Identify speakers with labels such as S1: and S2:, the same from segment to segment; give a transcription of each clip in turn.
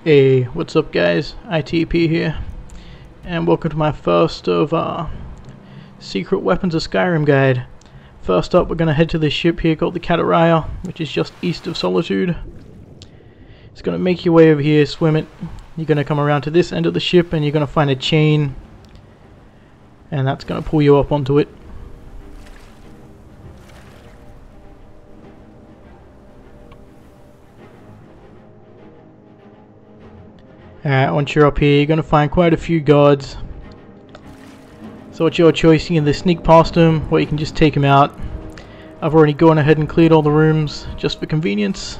S1: Hey, what's up guys? ITP here, and welcome to my first of Secret Weapons of Skyrim guide. First up, we're going to head to this ship here called the Cataraya, which is just east of Solitude. It's going to make your way over here, swim it. You're going to come around to this end of the ship and you're going to find a chain, and that's going to pull you up onto it. Alright, once you're up here, you're going to find quite a few guards. So it's your choice. You can either sneak past them, or you can just take them out. I've already gone ahead and cleared all the rooms, just for convenience.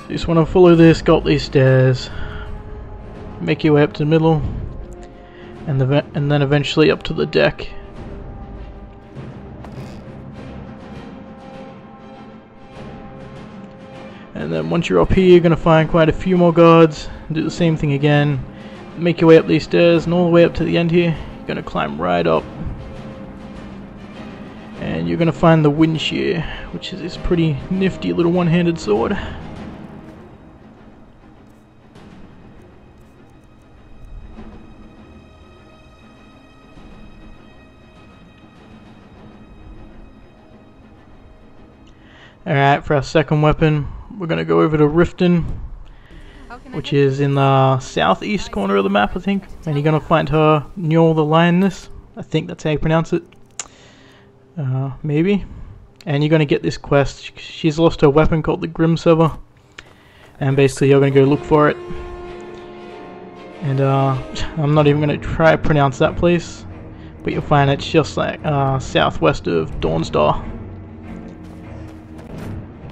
S1: You just want to follow this, go up these stairs. Make your way up to the middle, and then eventually up to the deck. And then once you're up here, you're going to find quite a few more guards. Do the same thing again. Make your way up these stairs and all the way up to the end here. You're going to climb right up. And you're going to find the Windshear, which is this pretty nifty little one-handed sword. Alright, for our second weapon, we're going to go over to Riften, which is in the southeast corner of the map, I think. And you're going to find her, Njol the Lioness. I think that's how you pronounce it. Maybe. And you're going to get this quest. She's lost her weapon called the Grimsever. And basically you're going to go look for it. And I'm not even going to try to pronounce that place. But you'll find it's just like southwest of Dawnstar.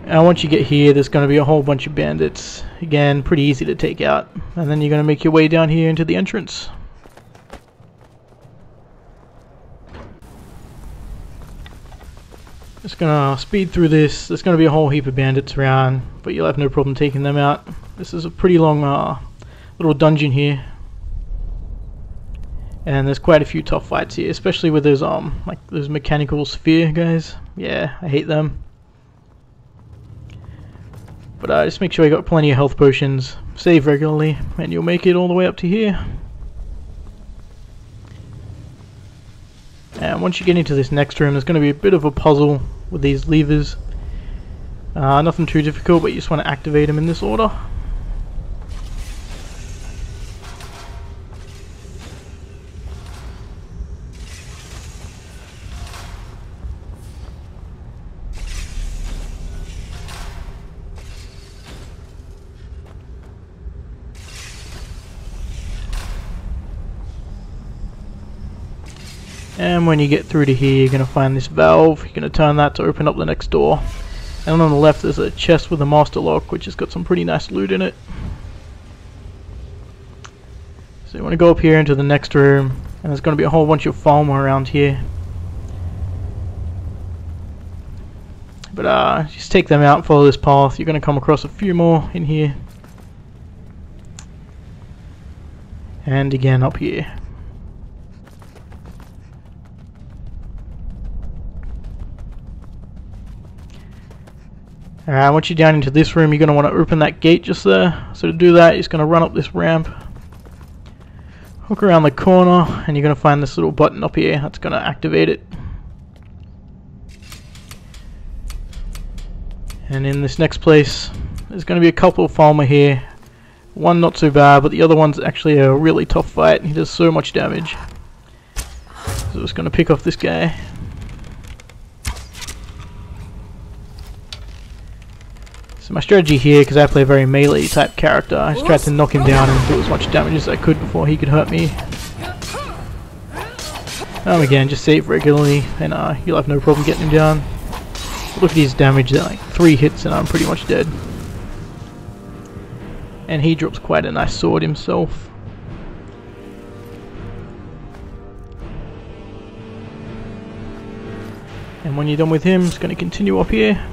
S1: And once you get here, there's going to be a whole bunch of bandits. Again, pretty easy to take out. And then you're going to make your way down here into the entrance. Just going to speed through this. There's going to be a whole heap of bandits around, but you'll have no problem taking them out. This is a pretty long little dungeon here. And there's quite a few tough fights here, especially with those like those mechanical sphere guys. Yeah, I hate them. But just make sure you got plenty of health potions, save regularly, and you'll make it all the way up to here. And once you get into this next room, there's going to be a bit of a puzzle with these levers. Nothing too difficult, but you just want to activate them in this order. And when you get through to here, you're going to find this valve. You're going to turn that to open up the next door. And on the left there's a chest with a master lock, which has got some pretty nice loot in it. So you want to go up here into the next room, and there's going to be a whole bunch of Falmer around here. But just take them out, follow this path. You're going to come across a few more in here. And again up here. Alright, once you're down into this room, you're going to want to open that gate just there. So to do that, you're just going to run up this ramp, hook around the corner, and you're going to find this little button up here that's going to activate it. And in this next place, there's going to be a couple of Falmer here. One not so bad, but the other one's actually a really tough fight. He does so much damage. So it's going to pick off this guy. So my strategy here, because I play a very melee type character, I just tried to knock him down and do as much damage as I could before he could hurt me. Again, just save regularly and you'll have no problem getting him down. Look at his damage, they're like 3 hits and I'm pretty much dead. And he drops quite a nice sword himself. And when you're done with him, it's going to continue up here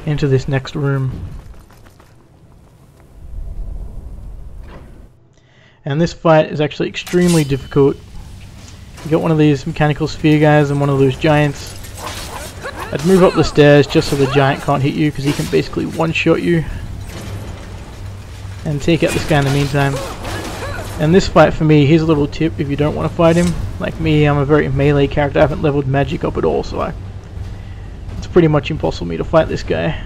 S1: into this next room. And this fight is actually extremely difficult. You got one of these mechanical sphere guys and one of those giants. I'd move up the stairs just so the giant can't hit you, because he can basically one-shot you. And take out this guy in the meantime. And this fight for me, here's a little tip if you don't want to fight him. Like me, I'm a very melee character, I haven't leveled magic up at all, so it's pretty much impossible for me to fight this guy.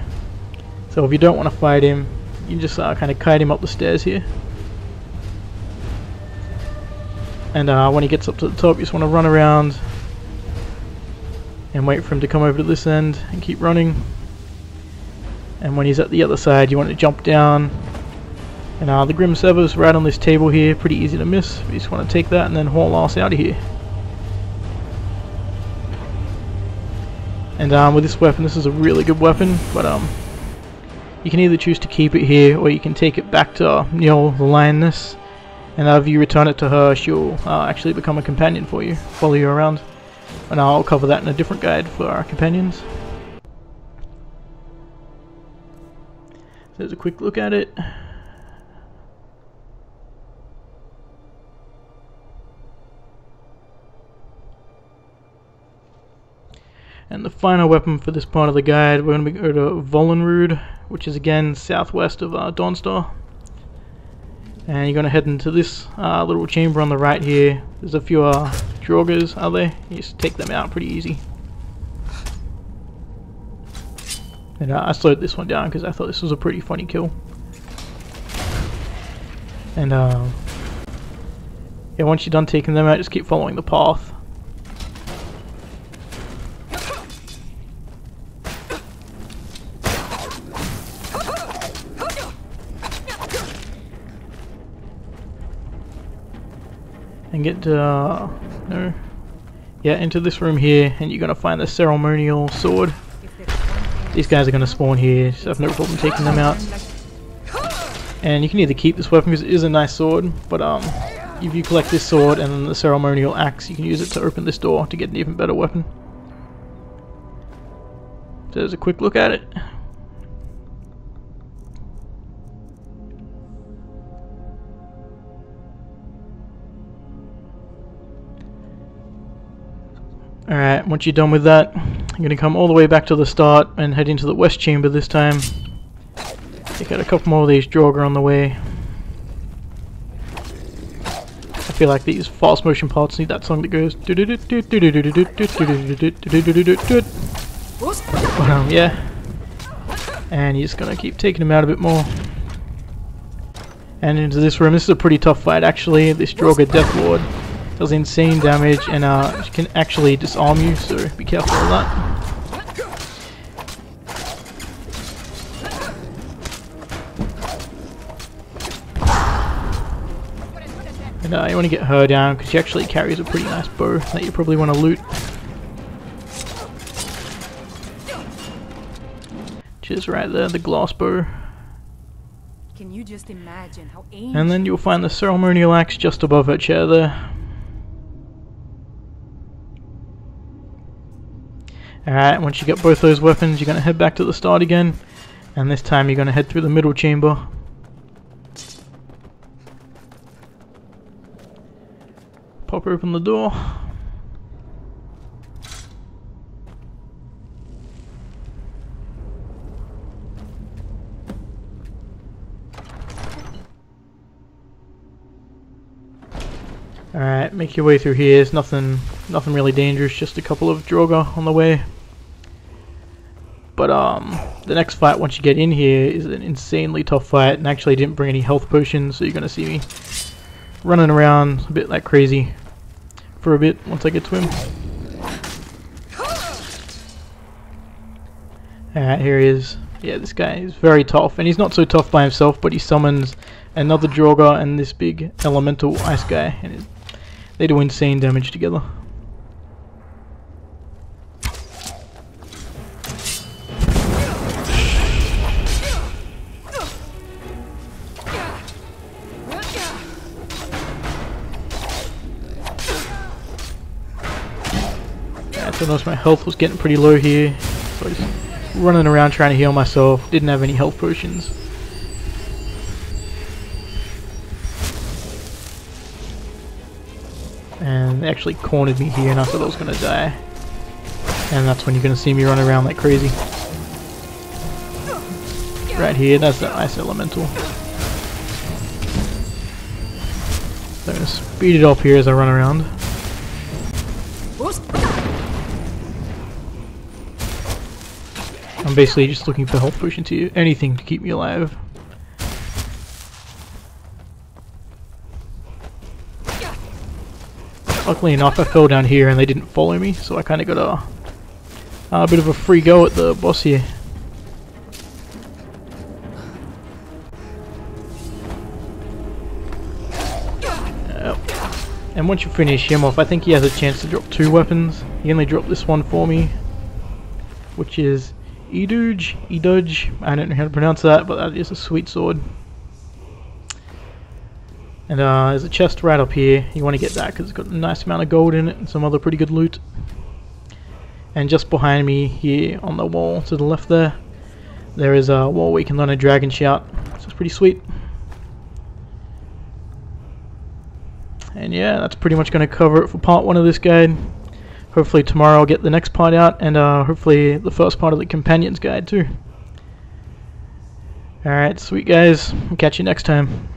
S1: So if you don't want to fight him, you just kind of kite him up the stairs here. And when he gets up to the top, you just want to run around and wait for him to come over to this end and keep running. And when he's at the other side, you want to jump down. And the Grimsever's right on this table here, pretty easy to miss. You just want to take that and then haul ass out of here. And with this weapon, this is a really good weapon, but you can either choose to keep it here, or you can take it back to Neil the Lioness, and if you return it to her, she'll actually become a companion for you, follow you around. And I'll cover that in a different guide for our companions. So there's a quick look at it. And the final weapon for this part of the guide, we're going to go to Vollenrude, which is again southwest of Dawnstar. And you're going to head into this little chamber on the right here. There's a few Draugrs, are there? You just take them out pretty easy. And I slowed this one down because I thought this was a pretty funny kill. And yeah, once you're done taking them out, just keep following the path. And get into this room here, and you're gonna find the Ceremonial Sword. These guys are gonna spawn here, so I have no problem taking them out. And you can either keep this weapon because it is a nice sword, but if you collect this sword and then the Ceremonial Ax, you can use it to open this door to get an even better weapon. So there's a quick look at it. Alright, once you're done with that, I'm going to come all the way back to the start and head into the west chamber this time. Take out a couple more of these Draugr on the way. I feel like these fast motion parts need that song that goes yeah. And you're just going to keep taking them out a bit more. And into this room. This is a pretty tough fight actually. This Draugr Death Lord does insane damage and can actually disarm you, so be careful of that. And you want to get her down because she actually carries a pretty nice bow that you probably want to loot. Which is right there, the glass bow.
S2: Can you just imagine how
S1: and then you'll find the Ceremonial Ax just above her chair there. Alright, once you get both those weapons, you're going to head back to the start again. And this time you're going to head through the middle chamber. Pop open the door. Alright, make your way through here. It's nothing really dangerous, just a couple of Draugr on the way. But the next fight, once you get in here, is an insanely tough fight, and actually I didn't bring any health potions, so you're gonna see me running around a bit like crazy for a bit once I get to him. Alright, here he is. Yeah, this guy is very tough, and he's not so tough by himself, but he summons another Draugr and this big elemental ice guy, and they do insane damage together. I noticed my health was getting pretty low here, so I was running around trying to heal myself, didn't have any health potions. And they actually cornered me here and I thought I was going to die. And that's when you're going to see me run around like crazy. Right here, that's that ice elemental. So I'm going to speed it up here as I run around. I'm basically just looking for health potions here, anything to keep me alive. Luckily enough, I fell down here and they didn't follow me, so I kind of got a bit of a free go at the boss here. And once you finish him off, I think he has a chance to drop 2 weapons. He only dropped this one for me, which is Eduj. I don't know how to pronounce that, but that is a sweet sword. And there's a chest right up here. You want to get that because it's got a nice amount of gold in it and some other pretty good loot. And just behind me here on the wall to the left there is a wall where you can learn a dragon shout. So it's pretty sweet. And yeah, that's pretty much going to cover it for part 1 of this guide. Hopefully tomorrow I'll get the next part out, and hopefully the first part of the Companion's Guide too. Alright, sweet guys. I'll catch you next time.